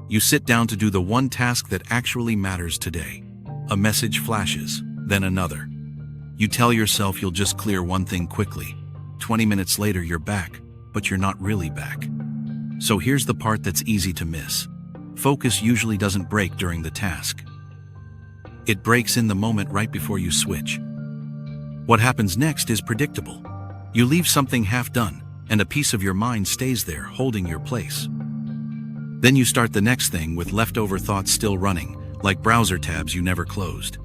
You sit down to do the one task that actually matters today. A message flashes, then another. You tell yourself you'll just clear one thing quickly. 20 minutes later you're back, but you're not really back. So here's the part that's easy to miss. Focus usually doesn't break during the task. It breaks in the moment right before you switch. What happens next is predictable. You leave something half done, and a piece of your mind stays there, holding your place. Then you start the next thing with leftover thoughts still running, like browser tabs you never closed.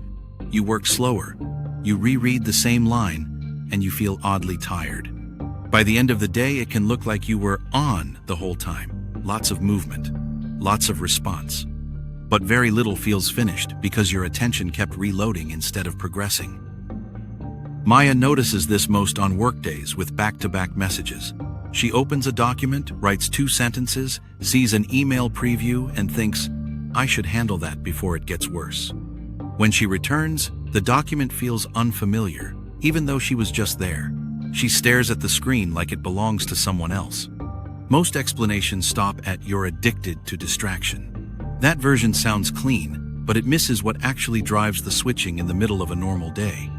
You work slower, you reread the same line, and you feel oddly tired. By the end of the day, it can look like you were on the whole time. Lots of movement, lots of response. But very little feels finished because your attention kept reloading instead of progressing. Maya notices this most on workdays with back-to-back messages. She opens a document, writes 2 sentences, sees an email preview, and thinks, I should handle that before it gets worse. When she returns, the document feels unfamiliar, even though she was just there. She stares at the screen like it belongs to someone else. Most explanations stop at "you're addicted to distraction." That version sounds clean, but it misses what actually drives the switching in the middle of a normal day.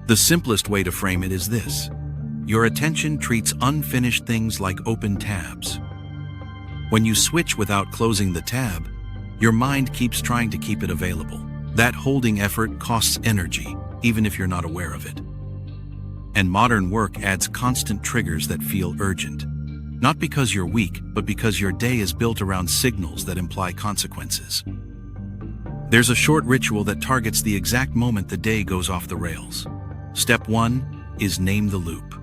The simplest way to frame it is this: your attention treats unfinished things like open tabs. When you switch without closing the tab, your mind keeps trying to keep it available. That holding effort costs energy, even if you're not aware of it. And modern work adds constant triggers that feel urgent. Not because you're weak, but because your day is built around signals that imply consequences. There's a short ritual that targets the exact moment the day goes off the rails. Step 1 is name the loop.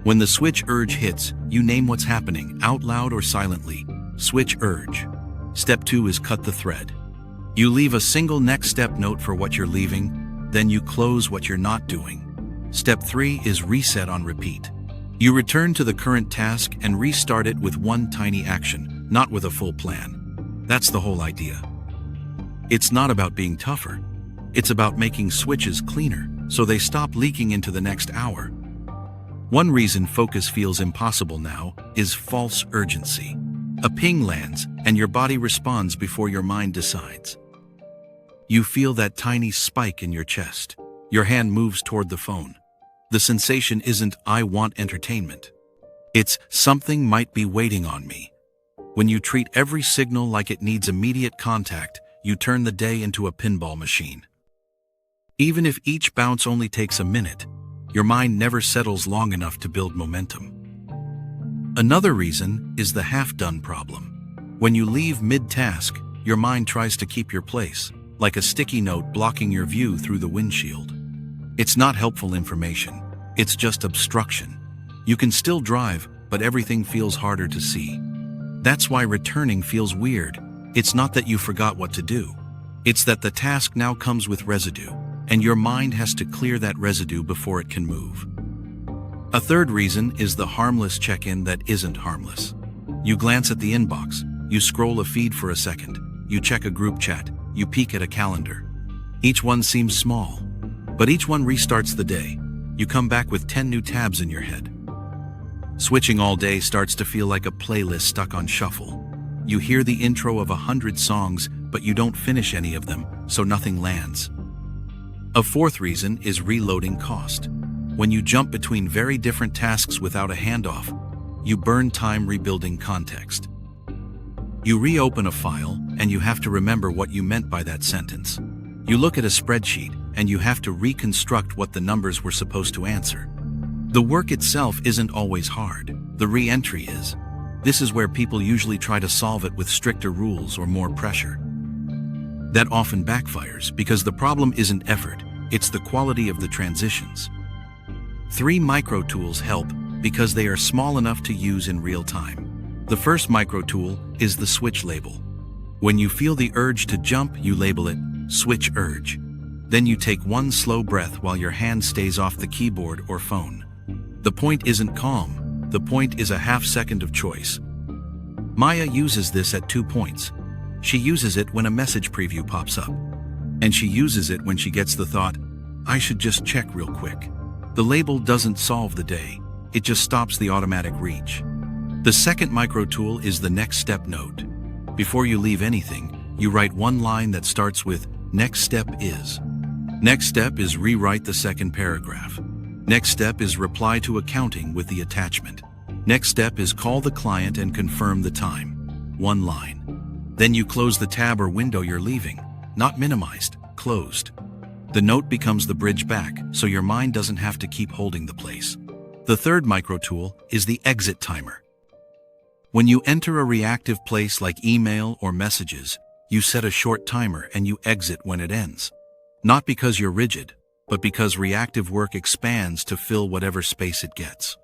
When the switch urge hits, you name what's happening, out loud or silently. Switch urge. Step 2 is cut the thread. You leave a single next step note for what you're leaving, then you close what you're not doing. Step 3 is reset on repeat. You return to the current task and restart it with one tiny action, not with a full plan. That's the whole idea. It's not about being tougher. It's about making switches cleaner, so they stop leaking into the next hour. One reason focus feels impossible now is false urgency. A ping lands, and your body responds before your mind decides. You feel that tiny spike in your chest. Your hand moves toward the phone. The sensation isn't "I want entertainment." It's "something might be waiting on me." When you treat every signal like it needs immediate contact, you turn the day into a pinball machine. Even if each bounce only takes a minute, your mind never settles long enough to build momentum. Another reason is the half-done problem. When you leave mid-task, your mind tries to keep your place, like a sticky note blocking your view through the windshield. It's not helpful information, it's just obstruction. You can still drive, but everything feels harder to see. That's why returning feels weird. It's not that you forgot what to do. It's that the task now comes with residue, and your mind has to clear that residue before it can move. A third reason is the harmless check-in that isn't harmless. You glance at the inbox, you scroll a feed for a second, you check a group chat, you peek at a calendar. Each one seems small, but each one restarts the day. You come back with 10 new tabs in your head. Switching all day starts to feel like a playlist stuck on shuffle. You hear the intro of 100 songs, but you don't finish any of them, so nothing lands. A fourth reason is reloading cost. When you jump between very different tasks without a handoff, you burn time rebuilding context. You reopen a file, and you have to remember what you meant by that sentence. You look at a spreadsheet, and you have to reconstruct what the numbers were supposed to answer. The work itself isn't always hard. The re-entry is. This is where people usually try to solve it with stricter rules or more pressure. That often backfires because the problem isn't effort, it's the quality of the transitions. 3 micro tools help because they are small enough to use in real time. The first micro tool is the switch label. When you feel the urge to jump, you label it switch urge. Then you take one slow breath while your hand stays off the keyboard or phone. The point isn't calm, the point is a half second of choice. Maya uses this at 2 points. She uses it when a message preview pops up. And she uses it when she gets the thought, I should just check real quick. The label doesn't solve the day, it just stops the automatic reach. The second micro tool is the next step note. Before you leave anything, you write one line that starts with "Next step is." Next step is rewrite the second paragraph. Next step is reply to accounting with the attachment. Next step is call the client and confirm the time. One line. Then you close the tab or window you're leaving. Not minimized, closed. The note becomes the bridge back, so your mind doesn't have to keep holding the place. The third micro tool is the exit timer. When you enter a reactive place like email or messages, you set a short timer and you exit when it ends. Not because you're rigid, but because reactive work expands to fill whatever space it gets.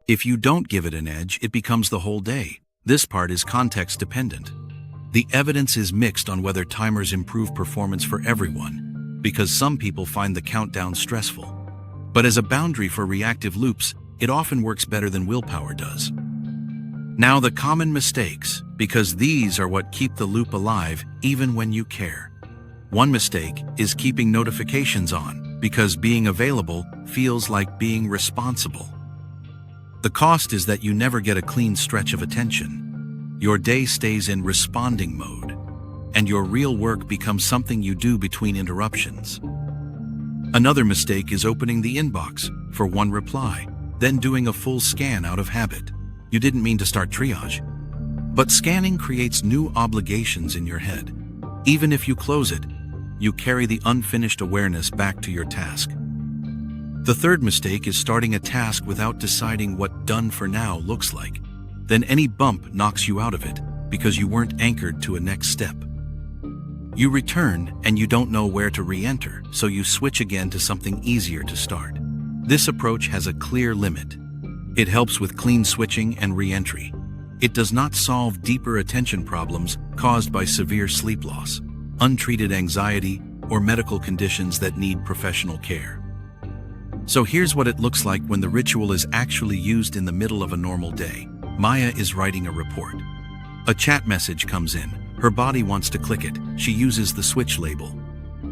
If you don't give it an edge, it becomes the whole day. This part is context dependent. The evidence is mixed on whether timers improve performance for everyone, because some people find the countdown stressful. But as a boundary for reactive loops, it often works better than willpower does. Now the common mistakes, because these are what keep the loop alive even when you care. One mistake is keeping notifications on, because being available feels like being responsible. The cost is that you never get a clean stretch of attention. Your day stays in responding mode, and your real work becomes something you do between interruptions. Another mistake is opening the inbox for one reply, then doing a full scan out of habit. You didn't mean to start triage. But scanning creates new obligations in your head. Even if you close it, you carry the unfinished awareness back to your task. The third mistake is starting a task without deciding what done for now looks like. Then any bump knocks you out of it because you weren't anchored to a next step. You return and you don't know where to re-enter, so you switch again to something easier to start. This approach has a clear limit. It helps with clean switching and re-entry. It does not solve deeper attention problems caused by severe sleep loss, untreated anxiety, or medical conditions that need professional care. So here's what it looks like when the ritual is actually used in the middle of a normal day. Maya is writing a report. A chat message comes in. Her body wants to click it. She uses the switch label.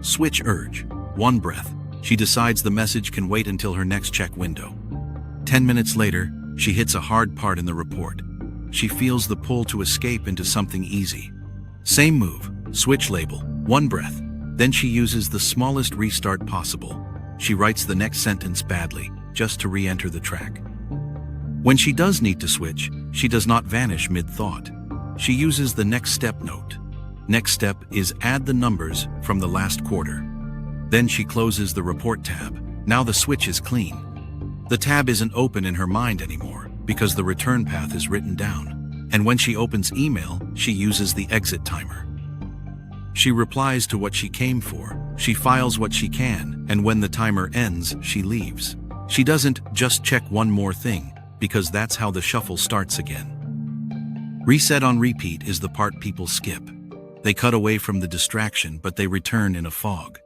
Switch urge. One breath. She decides the message can wait until her next check window. 10 minutes later, she hits a hard part in the report. She feels the pull to escape into something easy. Same move. Switch label. One breath. Then she uses the smallest restart possible. She writes the next sentence badly, just to re-enter the track. When she does need to switch, she does not vanish mid-thought. She uses the next step note. Next step is add the numbers from the last quarter. Then she closes the report tab. Now the switch is clean. The tab isn't open in her mind anymore because the return path is written down. And when she opens email, she uses the exit timer. She replies to what she came for. She files what she can, and when the timer ends, she leaves. She doesn't just check one more thing, because that's how the shuffle starts again. Reset on repeat is the part people skip. They cut away from the distraction, but they return in a fog.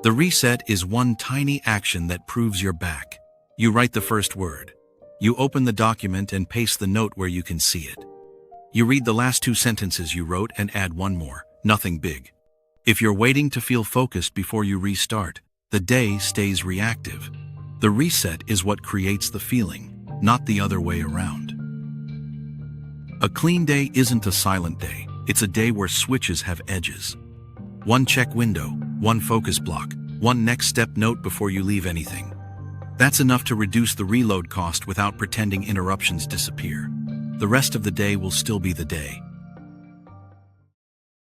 The reset is one tiny action that proves you're back. You write the first word. You open the document and paste the note where you can see it. You read the last two sentences you wrote and add one more. Nothing big. If you're waiting to feel focused before you restart, the day stays reactive. The reset is what creates the feeling, not the other way around. A clean day isn't a silent day. It's a day where switches have edges. One check window, one focus block, one next step note before you leave anything. That's enough to reduce the reload cost without pretending interruptions disappear. The rest of the day will still be the day.